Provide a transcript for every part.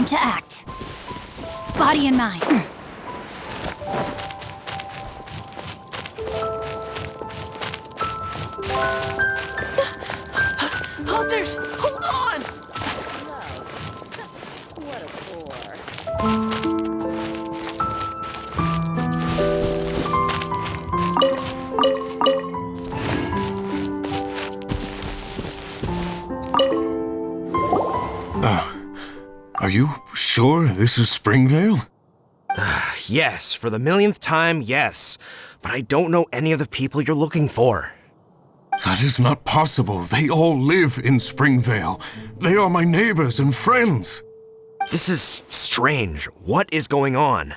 Time to act. Body and mind. Hunters, hold on! What a bore. Are you sure this is Springvale? Yes, for the millionth time, yes. But I don't know any of the people you're looking for. That is not possible. They all live in Springvale. They are my neighbors and friends. This is strange. What is going on?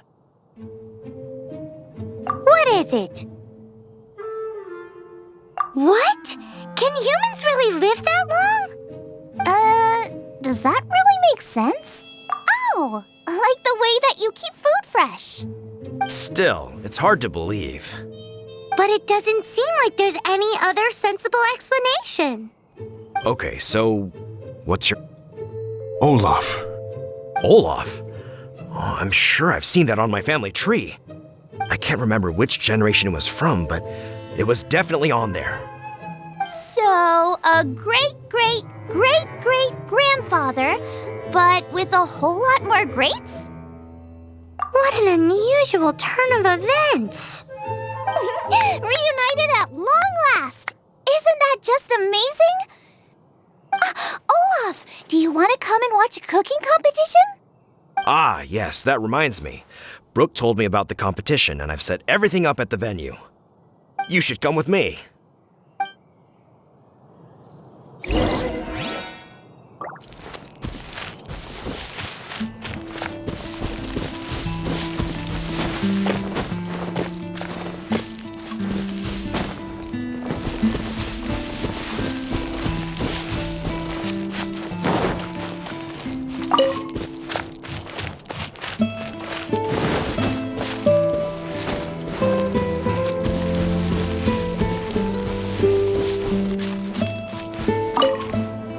What is it? What? Can humans really live that long? Does that really make sense? Oh, like the way that you keep food fresh. Still, it's hard to believe. But it doesn't seem like there's any other sensible explanation. Okay, so what's your... Olaf. Olaf? Oh, I'm sure I've seen that on my family tree. I can't remember which generation it was from, but it was definitely on there. So, a great-great-great-great-grandfather, but with a whole lot more greats? What an unusual turn of events! Reunited at long last! Isn't that just amazing? Olaf, do you want to come and watch a cooking competition? Ah, yes, that reminds me. Brooke told me about the competition, and I've set everything up at the venue. You should come with me.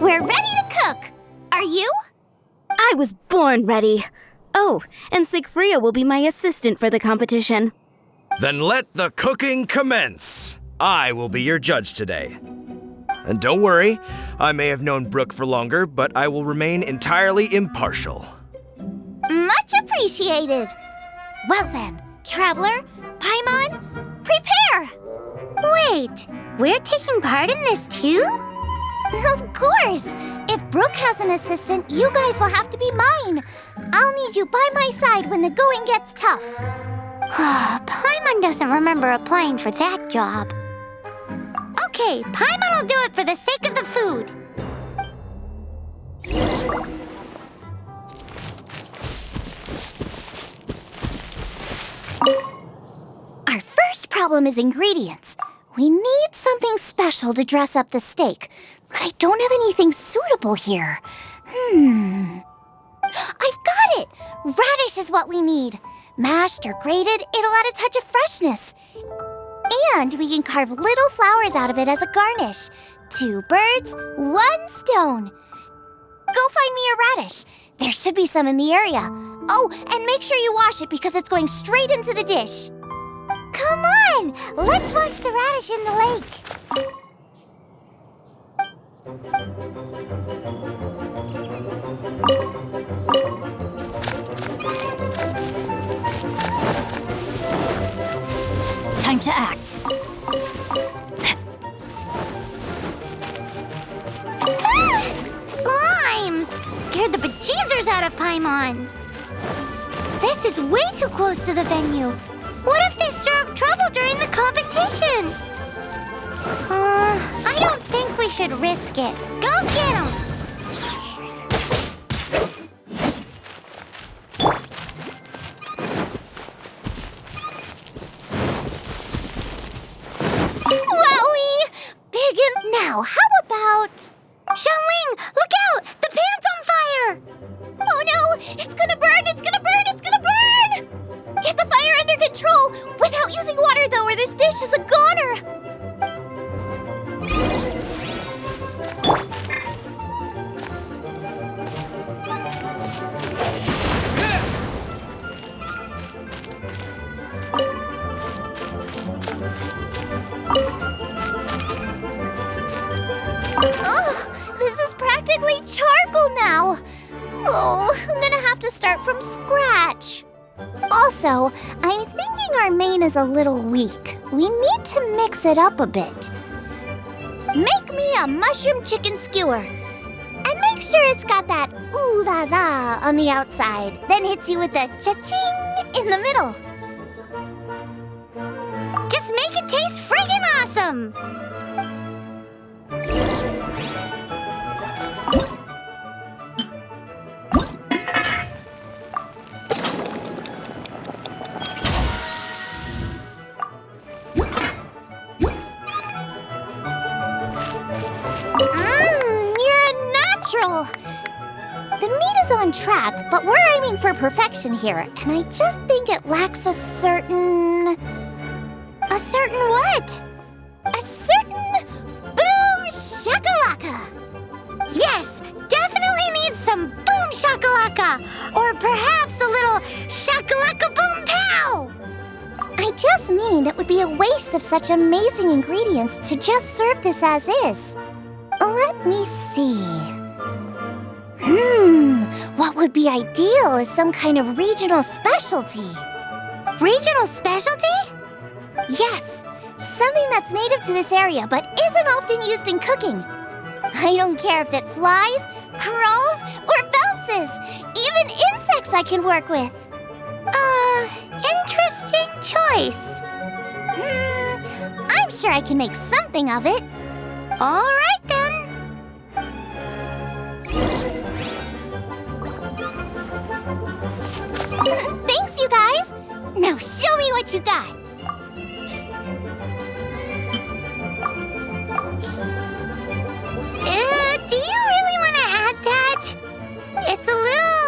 We're ready to cook. Are you? I was born ready. Oh, and Sigfria will be my assistant for the competition. Then let the cooking commence. I will be your judge today. And don't worry, I may have known Brooke for longer, but I will remain entirely impartial. Much appreciated. Well then, Traveler, Paimon, prepare! Wait, we're taking part in this too? Of course! If Brooke has an assistant, you guys will have to be mine. I'll need you by my side when the going gets tough. Paimon doesn't remember applying for that job. Okay, Paimon will do it for the sake of the food. Our first problem is ingredients. We need something special to dress up the steak, but I don't have anything suitable here. I've got it! Radish is what we need. Mashed or grated, it'll add a touch of freshness. And we can carve little flowers out of it as a garnish. 2 birds, 1 stone. Go find me a radish. There should be some in the area. Oh, and make sure you wash it because it's going straight into the dish. Come on, let's wash the radish in the lake. Time to act. Slimes! Scared the bejeezers out of Paimon. This is way too close to the venue. What if they stir up trouble during the competition? I don't think we should risk it. Go get them! Wowie! Big and... Now, how about... Xiangling, look out! The pan's on fire! Oh no! It's gonna burn! It's gonna burn! It's gonna burn! Get the fire under control! Without using water, though, or this dish is a goner! now. Oh, I'm gonna have to start from scratch. Also, I'm thinking our main is a little weak. We need to mix it up a bit. Make me a mushroom chicken skewer. And make sure it's got that ooh la la on the outside, then hits you with the cha-ching in the middle. Just make it taste friggin' awesome! You're a natural! The meat is on track, but we're aiming for perfection here, and I just think it lacks a certain... A certain what? A certain boom shakalaka! Yes, definitely needs some boom shakalaka! Or perhaps a little shakalaka boom pow! I just mean it would be a waste of such amazing ingredients to just serve this as is. Let me see. What would be ideal is some kind of regional specialty. Regional specialty? Yes, something that's native to this area but isn't often used in cooking. I don't care if it flies, crawls, or bounces. Even insects I can work with. Interesting choice. I'm sure I can make something of it. All right then. Thanks, you guys. Now show me what you got. Do you really want to add that? It's a little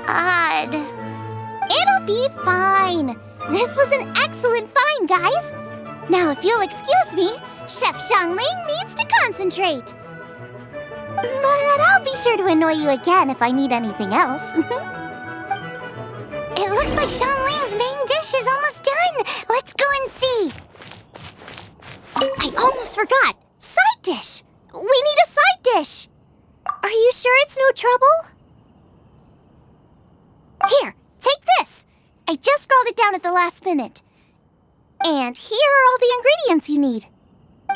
odd. It'll be fine. This was an excellent find, guys. Now, if you'll excuse me, Chef Xiangling needs to concentrate. But I'll be sure to annoy you again if I need anything else. It looks like Xiangling's main dish is almost done. Let's go and see. I almost forgot. Side dish. We need a side dish. Are you sure it's no trouble? Here, take this. I just scrawled it down at the last minute. And here are all the ingredients you need.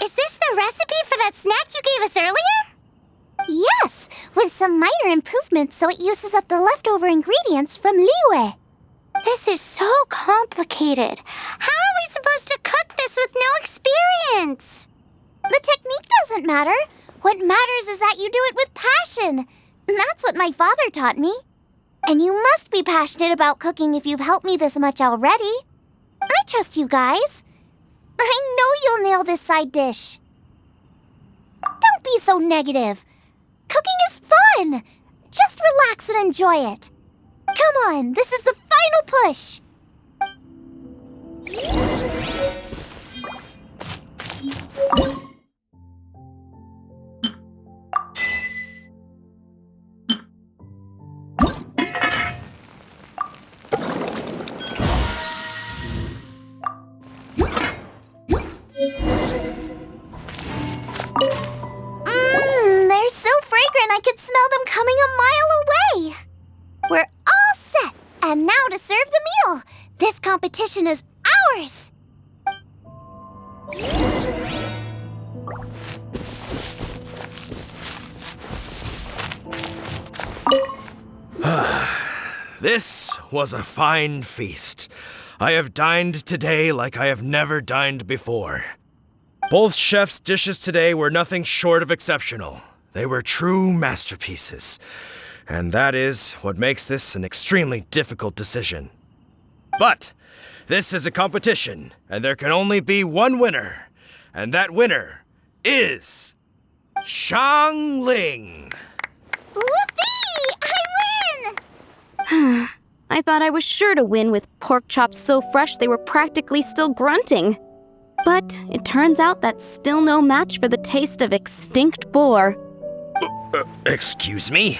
Is this the recipe for that snack you gave us earlier? Yes, with some minor improvements so it uses up the leftover ingredients from Liyue. This is so complicated. How are we supposed to cook this with no experience? The technique doesn't matter. What matters is that you do it with passion. That's what my father taught me. And you must be passionate about cooking if you've helped me this much already. I trust you guys. I know you'll nail this side dish. Don't be so negative. Cooking is fun. Just relax and enjoy it. Come on, this is the final push. They're so fragrant I could smell them coming a mile away. We're all set, and now to serve the meal. This competition is ours. This was a fine feast. I have dined today like I have never dined before. Both chefs' dishes today were nothing short of exceptional. They were true masterpieces. And that is what makes this an extremely difficult decision. But this is a competition, and there can only be one winner. And that winner is Xiangling. Whoopee! I win! I thought I was sure to win with pork chops so fresh they were practically still grunting. But it turns out that's still no match for the taste of extinct boar. Excuse me?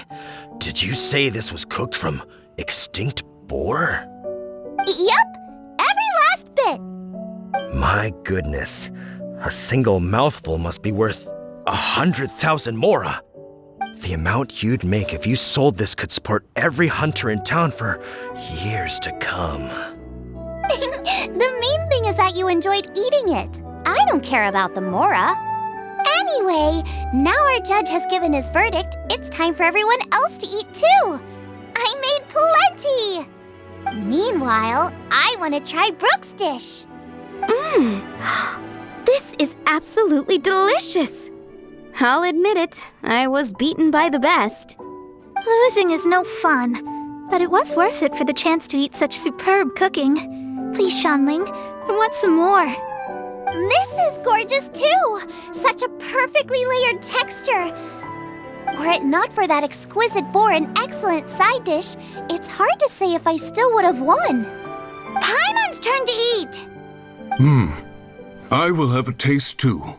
Did you say this was cooked from extinct boar? Yep, every last bit. My goodness. A single mouthful must be worth 100,000 mora. The amount you'd make if you sold this could support every hunter in town for years to come. The main thing is that you enjoyed eating it. I don't care about the mora. Anyway, now our judge has given his verdict. It's time for everyone else to eat too. I made plenty! Meanwhile, I want to try Brooke's dish. This is absolutely delicious. I'll admit it, I was beaten by the best. Losing is no fun, but it was worth it for the chance to eat such superb cooking. Please, Shanling, I want some more. This is gorgeous too! Such a perfectly layered texture. Were it not for that exquisite boar and excellent side dish, it's hard to say if I still would have won. Paimon's turn to eat! I will have a taste too.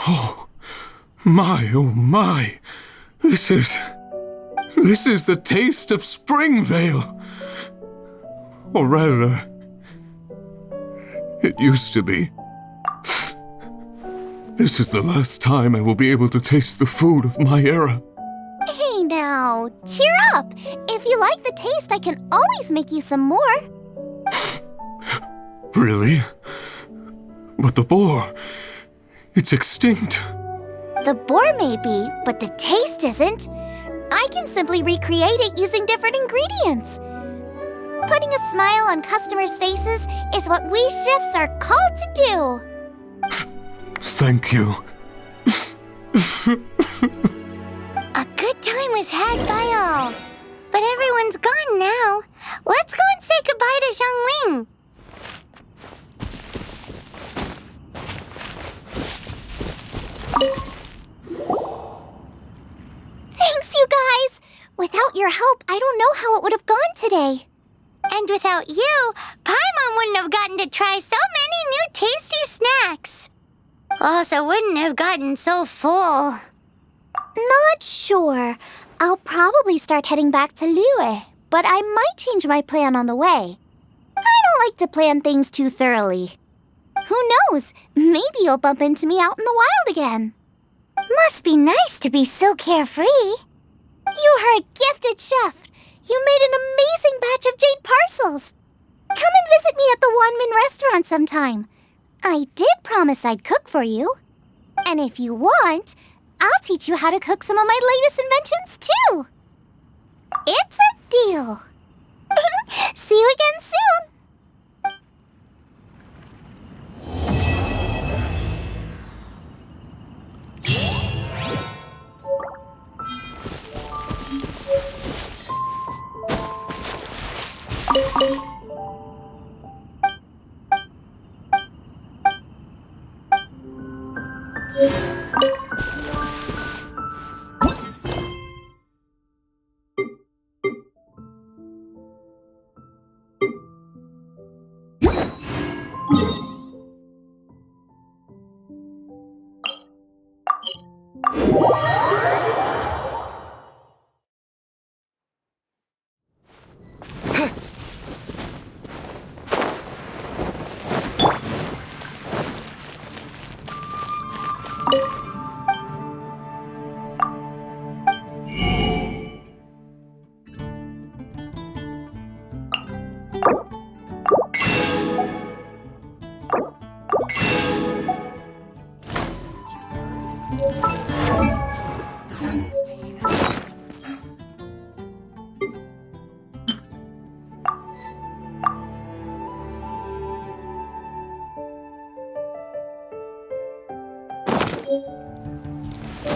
Oh my. This is the taste of Springvale. Or rather, it used to be. This is the last time I will be able to taste the food of my era. Hey now, cheer up! If you like the taste, I can always make you some more. Really? But the boar, it's extinct. The boar may be, but the taste isn't. I can simply recreate it using different ingredients. Putting a smile on customers' faces is what we chefs are called to do. Thank you. A good time was had by all. But everyone's gone now. Let's go and say goodbye to Xiangling. Thanks, you guys! Without your help, I don't know how it would have gone today. And without you, Paimon wouldn't have gotten to try so many new tasty snacks. Also wouldn't have gotten so full. Not sure. I'll probably start heading back to Liyue, but I might change my plan on the way. I don't like to plan things too thoroughly. Who knows? Maybe you'll bump into me out in the wild again. Must be nice to be so carefree. You are a gifted chef. You made an amazing batch of jade parcels. Come and visit me at the Wanmin restaurant sometime. I did promise I'd cook for you. And if you want, I'll teach you how to cook some of my latest inventions too. It's a deal. See you again soon.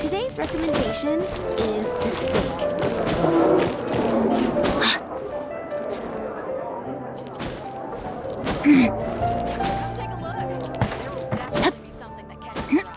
Today's recommendation is the steak. Take a look. There will definitely be something that catches your eye.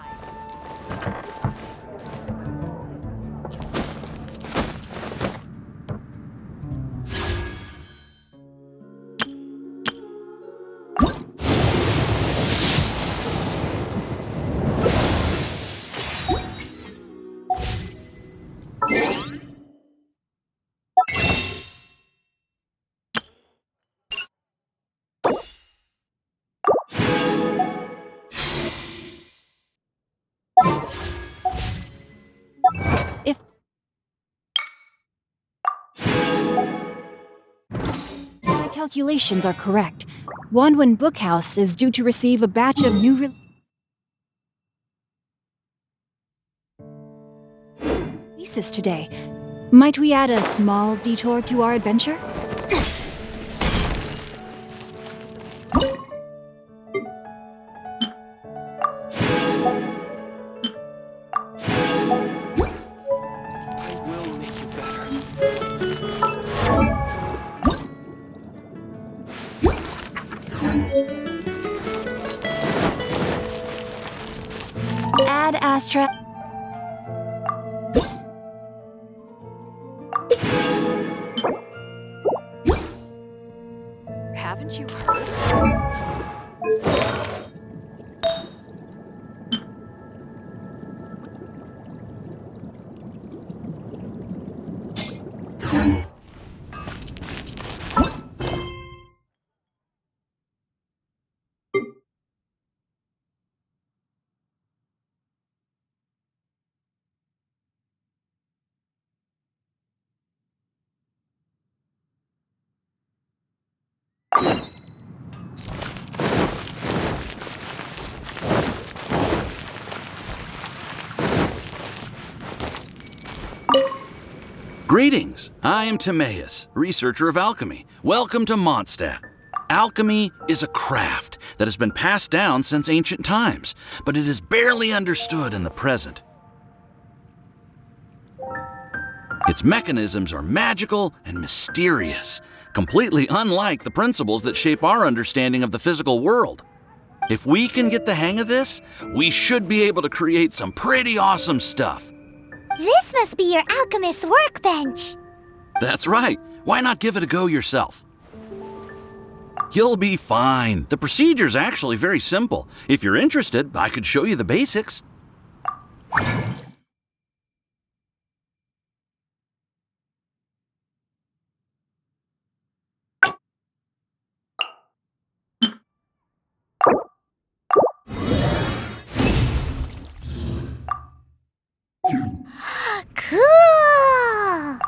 calculations are correct, Wanwen Bookhouse is due to receive a batch of new releases today. Might we add a small detour to our adventure? I will make you better. Add Astra. Haven't you heard? Greetings! I am Timaeus, researcher of alchemy. Welcome to Mondstadt. Alchemy is a craft that has been passed down since ancient times, but it is barely understood in the present. Its mechanisms are magical and mysterious, completely unlike the principles that shape our understanding of the physical world. If we can get the hang of this, we should be able to create some pretty awesome stuff. This must be your alchemist's workbench. That's right. Why not give it a go yourself? You'll be fine. The procedure's actually very simple. If you're interested, I could show you the basics. Cool!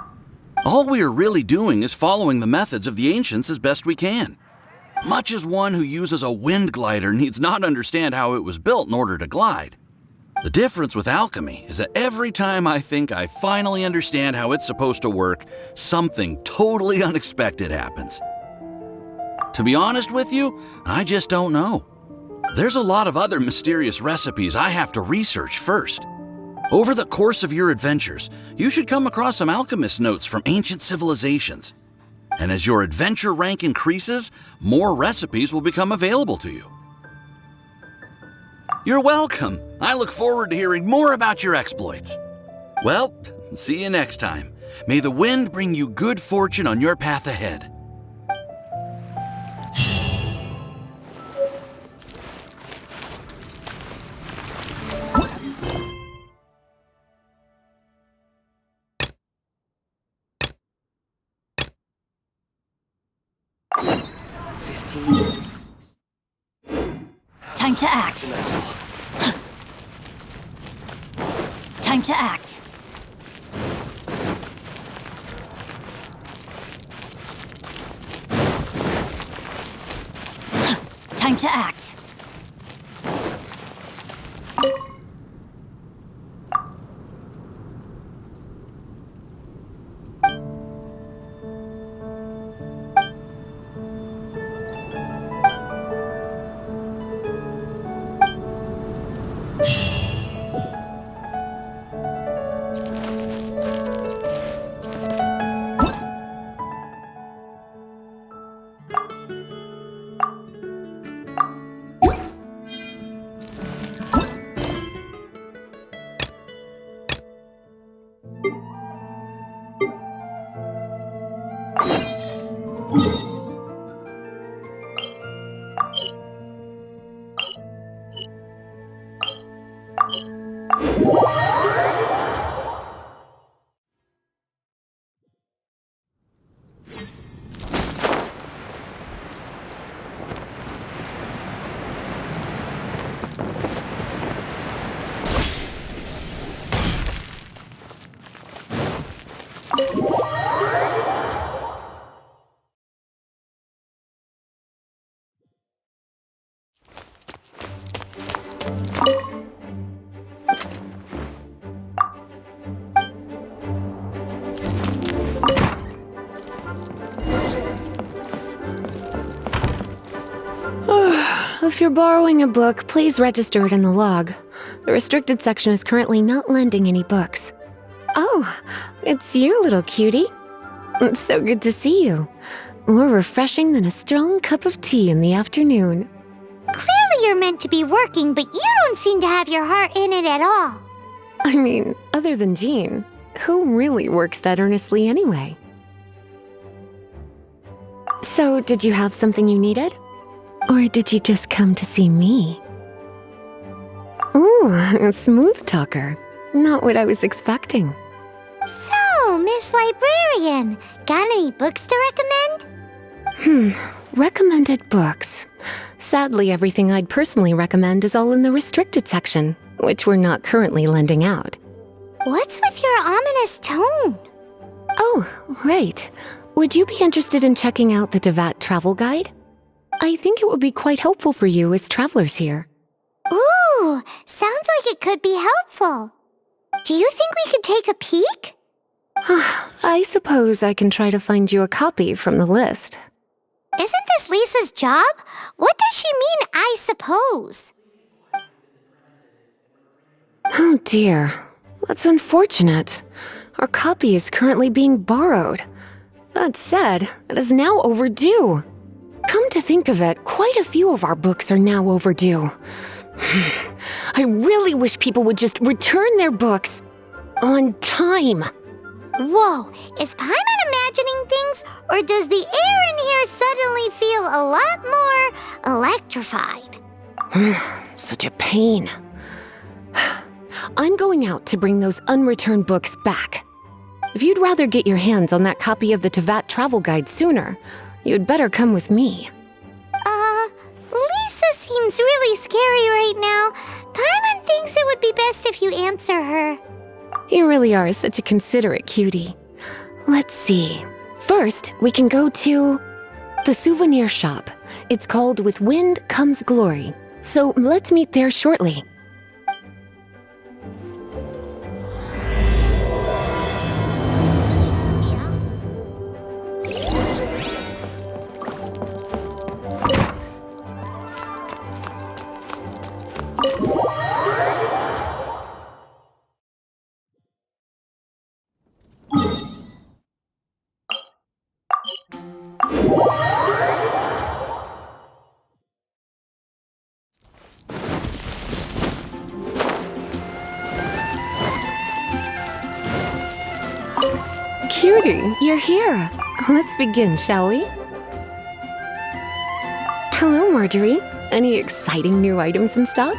All we are really doing is following the methods of the ancients as best we can. Much as one who uses a wind glider needs not understand how it was built in order to glide. The difference with alchemy is that every time I think I finally understand how it's supposed to work, something totally unexpected happens. To be honest with you, I just don't know. There's a lot of other mysterious recipes I have to research first. Over the course of your adventures, you should come across some alchemist notes from ancient civilizations. And as your adventure rank increases, more recipes will become available to you. You're welcome. I look forward to hearing more about your exploits. Well, see you next time. May the wind bring you good fortune on your path ahead. Time to act. Time to act. Time to act. If you're borrowing a book, please register it in the log. The restricted section is currently not lending any books. Oh, it's you, little cutie. It's so good to see you. More refreshing than a strong cup of tea in the afternoon. Clearly you're meant to be working, but you don't seem to have your heart in it at all. I mean, other than Jean, who really works that earnestly anyway? So, did you have something you needed? Or did you just come to see me? Ooh, a smooth talker. Not what I was expecting. So, Miss Librarian, got any books to recommend? Recommended books. Sadly, everything I'd personally recommend is all in the restricted section, which we're not currently lending out. What's with your ominous tone? Oh, right. Would you be interested in checking out the Devat travel guide? I think it would be quite helpful for you as travelers here. Ooh, sounds like it could be helpful. Do you think we could take a peek? I suppose I can try to find you a copy from the list. Isn't this Lisa's job? What does she mean, I suppose? Oh dear, that's unfortunate. Our copy is currently being borrowed. That said, it is now overdue. Come to think of it, quite a few of our books are now overdue. I really wish people would just return their books on time. Whoa, is Paimon imagining things, or does the air in here suddenly feel a lot more electrified? Such a pain. I'm going out to bring those unreturned books back. If you'd rather get your hands on that copy of the Tevat travel guide sooner, you'd better come with me. Lisa seems really scary right now. Paimon thinks it would be best if you answer her. You really are such a considerate cutie. Let's see. First, we can go to the souvenir shop. It's called With Wind Comes Glory. So let's meet there shortly. Cutie, you're here. Let's begin, shall we? Hello, Marjorie. Any exciting new items in stock?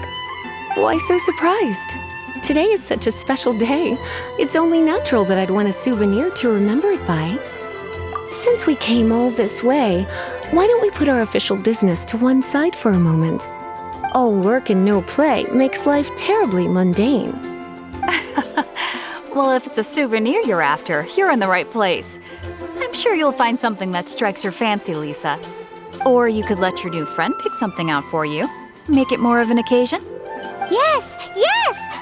Why so surprised? Today is such a special day. It's only natural that I'd want a souvenir to remember it by. Since we came all this way, why don't we put our official business to one side for a moment? All work and no play makes life terribly mundane. Well, if it's a souvenir you're after, you're in the right place. I'm sure you'll find something that strikes your fancy, Lisa. Or you could let your new friend pick something out for you. Make it more of an occasion. Yes,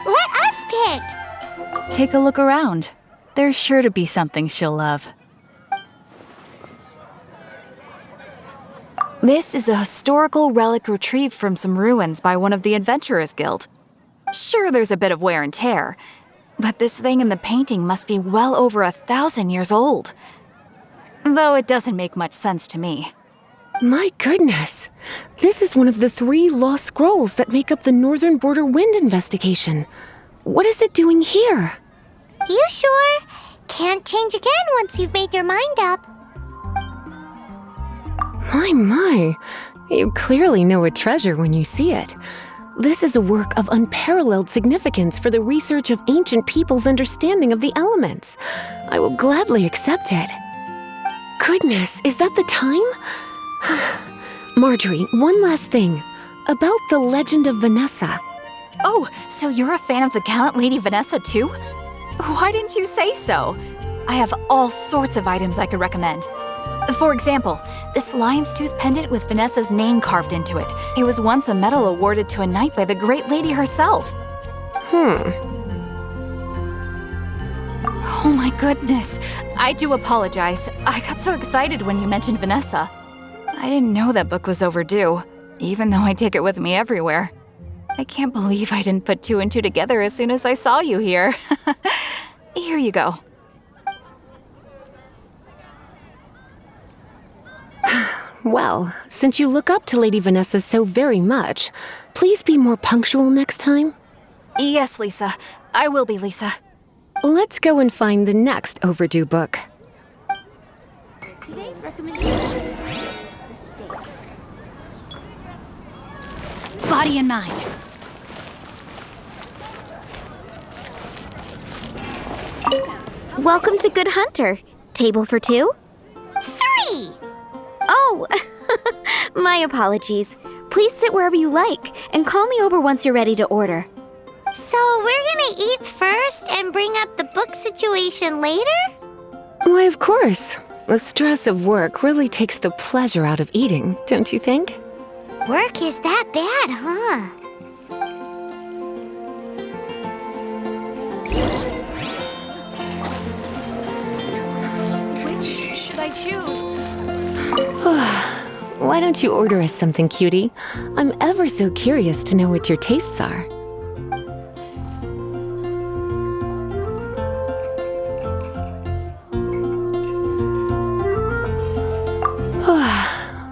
let us pick. Take a look around. There's sure to be something she'll love. This is a historical relic retrieved from some ruins by one of the Adventurers Guild. Sure, there's a bit of wear and tear, but this thing in the painting must be well over 1,000 years old. Though it doesn't make much sense to me. My goodness! This is one of the 3 lost scrolls that make up the Northern Border Wind investigation. What is it doing here? You sure? Can't change again once you've made your mind up. My. You clearly know a treasure when you see it. This is a work of unparalleled significance for the research of ancient people's understanding of the elements. I will gladly accept it. Goodness, is that the time? Marjorie, one last thing. About the legend of Vanessa. Oh, so you're a fan of the gallant Lady Vanessa too? Why didn't you say so? I have all sorts of items I could recommend. For example, this lion's tooth pendant with Vanessa's name carved into it. It was once a medal awarded to a knight by the great lady herself. Oh my goodness. I do apologize. I got so excited when you mentioned Vanessa. I didn't know that book was overdue, even though I take it with me everywhere. I can't believe I didn't put two and two together as soon as I saw you here. Here you go. Well, since you look up to Lady Vanessa so very much, please be more punctual next time. Yes, Lisa. I will be, Lisa. Let's go and find the next overdue book. Today's recommendation is the steak. Body and mind. Welcome to Good Hunter. Table for two? 3! Oh, my apologies. Please sit wherever you like, and call me over once you're ready to order. So we're gonna eat first and bring up the book situation later? Why, of course. The stress of work really takes the pleasure out of eating, don't you think? Work is that bad, huh? Which should I choose? Why don't you order us something, cutie? I'm ever so curious to know what your tastes are.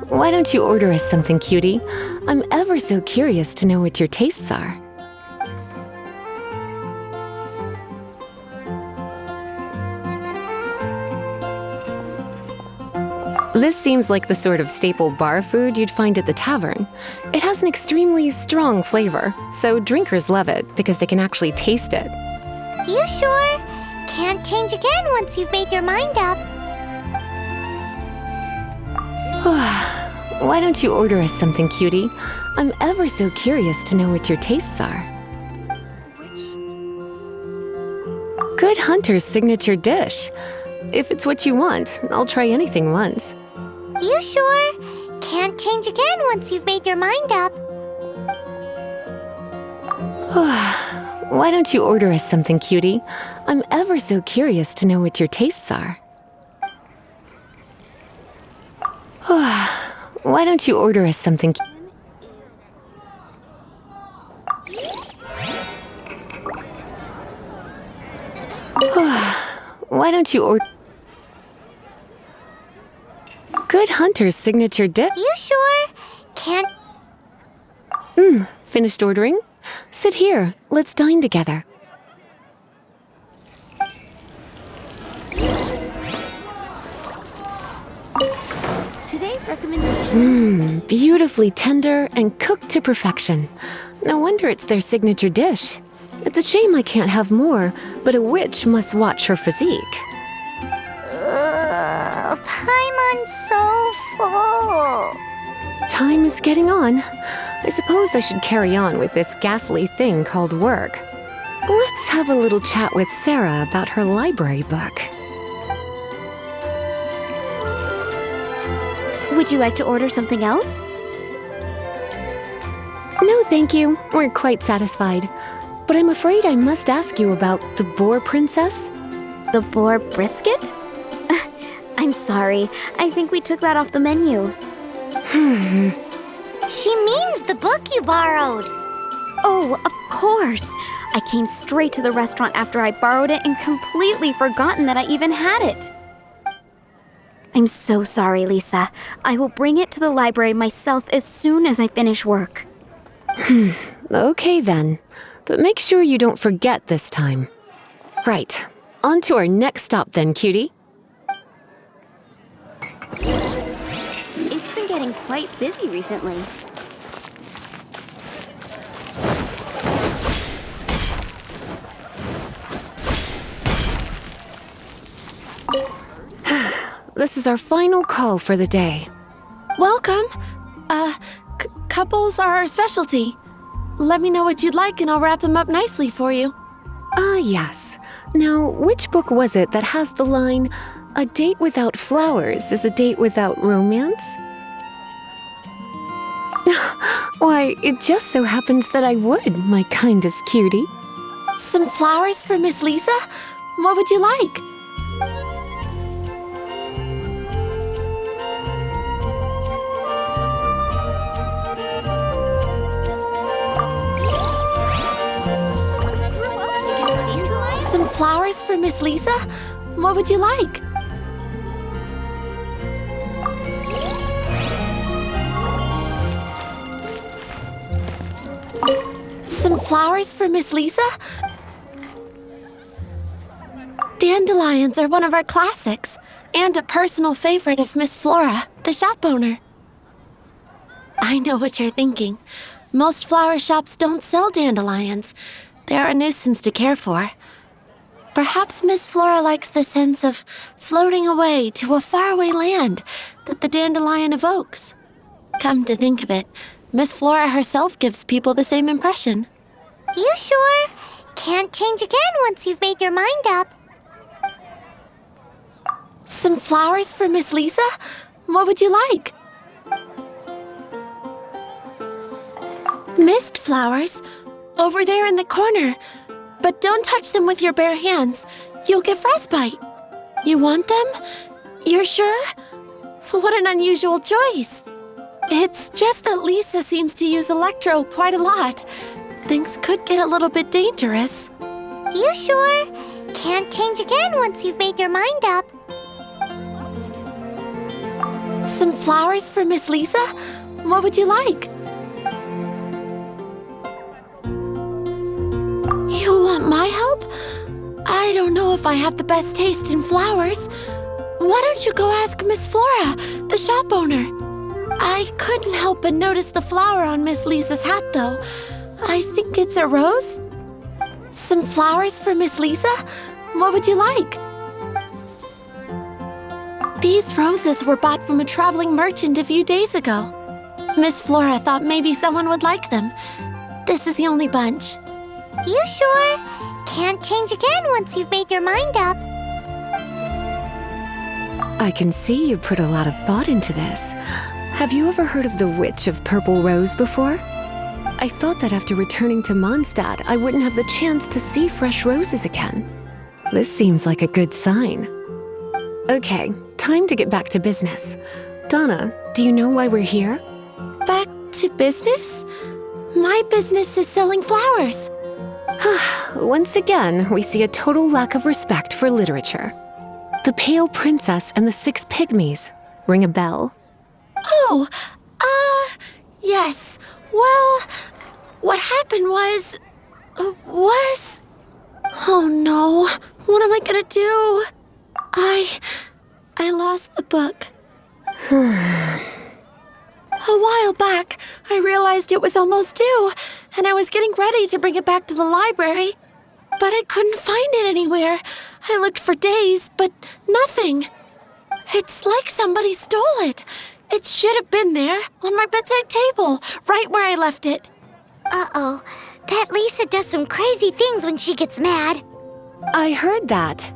Why don't you order us something, cutie? I'm ever so curious to know what your tastes are. This seems like the sort of staple bar food you'd find at the tavern. It has an extremely strong flavor, so drinkers love it because they can actually taste it. You sure? Can't change again once you've made your mind up. Why don't you order us something, cutie? I'm ever so curious to know what your tastes are. Good Hunter's signature dish. If it's what you want, I'll try anything once. You sure? Can't change again once you've made your mind up. Why don't you order us something, cutie? I'm ever so curious to know what your tastes are. Why don't you order us something? Why don't you order? Good Hunter's signature dish. You sure? Can't. Finished ordering? Sit here. Let's dine together. Today's recommendation. Beautifully tender and cooked to perfection. No wonder it's their signature dish. It's a shame I can't have more, but a witch must watch her physique. Paimon's so full. Time is getting on. I suppose I should carry on with this ghastly thing called work. Let's have a little chat with Sarah about her library book. Would you like to order something else? No, thank you. We're quite satisfied. But I'm afraid I must ask you about the boar princess. The boar brisket? I'm sorry. I think we took that off the menu. She means the book you borrowed. Oh, of course. I came straight to the restaurant after I borrowed it and completely forgotten that I even had it. I'm so sorry, Lisa. I will bring it to the library myself as soon as I finish work. Okay then. But make sure you don't forget this time. Right. On to our next stop then, cutie. It's been getting quite busy recently. This is our final call for the day. Welcome. Couples are our specialty. Let me know what you'd like and I'll wrap them up nicely for you. Yes. Now, which book was it that has the line, A date without flowers is a date without romance? Why, it just so happens that I would, my kindest cutie. Some flowers for Miss Lisa? What would you like? Some flowers for Miss Lisa? What would you like? Some flowers for Miss Lisa? Dandelions are one of our classics, and a personal favorite of Miss Flora, the shop owner. I know what you're thinking. Most flower shops don't sell dandelions. They're a nuisance to care for. Perhaps Miss Flora likes the sense of floating away to a faraway land that the dandelion evokes. Come to think of it, Miss Flora herself gives people the same impression. You sure? Can't change again once you've made your mind up. Some flowers for Miss Lisa? What would you like? Mist flowers? Over there in the corner. But don't touch them with your bare hands. You'll get frostbite. You want them? You're sure? What an unusual choice. It's just that Lisa seems to use electro quite a lot. Things could get a little bit dangerous. You sure? Can't change again once you've made your mind up. Some flowers for Miss Lisa? What would you like? You want my help? I don't know if I have the best taste in flowers. Why don't you go ask Miss Flora, the shop owner? I couldn't help but notice the flower on Miss Lisa's hat, though. I think it's a rose? Some flowers for Miss Lisa? What would you like? These roses were bought from a traveling merchant a few days ago. Miss Flora thought maybe someone would like them. This is the only bunch. You sure? Can't change again once you've made your mind up. I can see you put a lot of thought into this. Have you ever heard of the Witch of Purple Rose before? I thought that after returning to Mondstadt, I wouldn't have the chance to see fresh roses again. This seems like a good sign. Okay, time to get back to business. Donna, do you know why we're here? Back to business? My business is selling flowers. Once again, we see a total lack of respect for literature. The Pale Princess and the Six Pygmies. Ring a bell? Oh, yes. Well, what happened was... Oh no, what am I gonna do? I lost the book. A while back, I realized it was almost due, and I was getting ready to bring it back to the library. But I couldn't find it anywhere. I looked for days, but nothing. It's like somebody stole it. It should have been there, on my bedside table, right where I left it. Uh-oh. Bet Lisa does some crazy things when she gets mad. I heard that.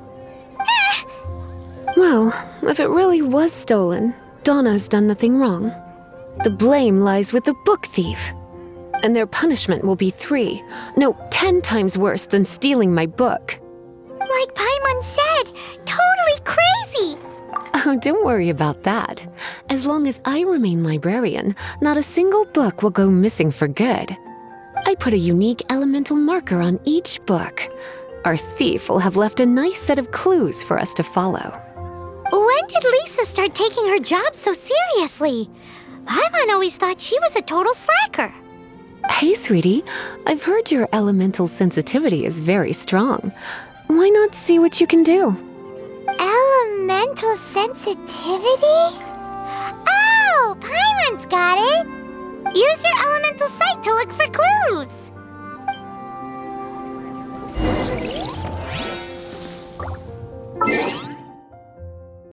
Well, if it really was stolen, Donna's done nothing wrong. The blame lies with the book thief. And their punishment will be 10 times worse than stealing my book. Like Paimon said, totally crazy! Oh, don't worry about that. As long as I remain librarian, not a single book will go missing for good. I put a unique elemental marker on each book. Our thief will have left a nice set of clues for us to follow. When did Lisa start taking her job so seriously? Paimon always thought she was a total slacker. Hey, sweetie, I've heard your elemental sensitivity is very strong. Why not see what you can do? Elemental sensitivity? Oh, Paimon's got it! Use your elemental sight to look for clues!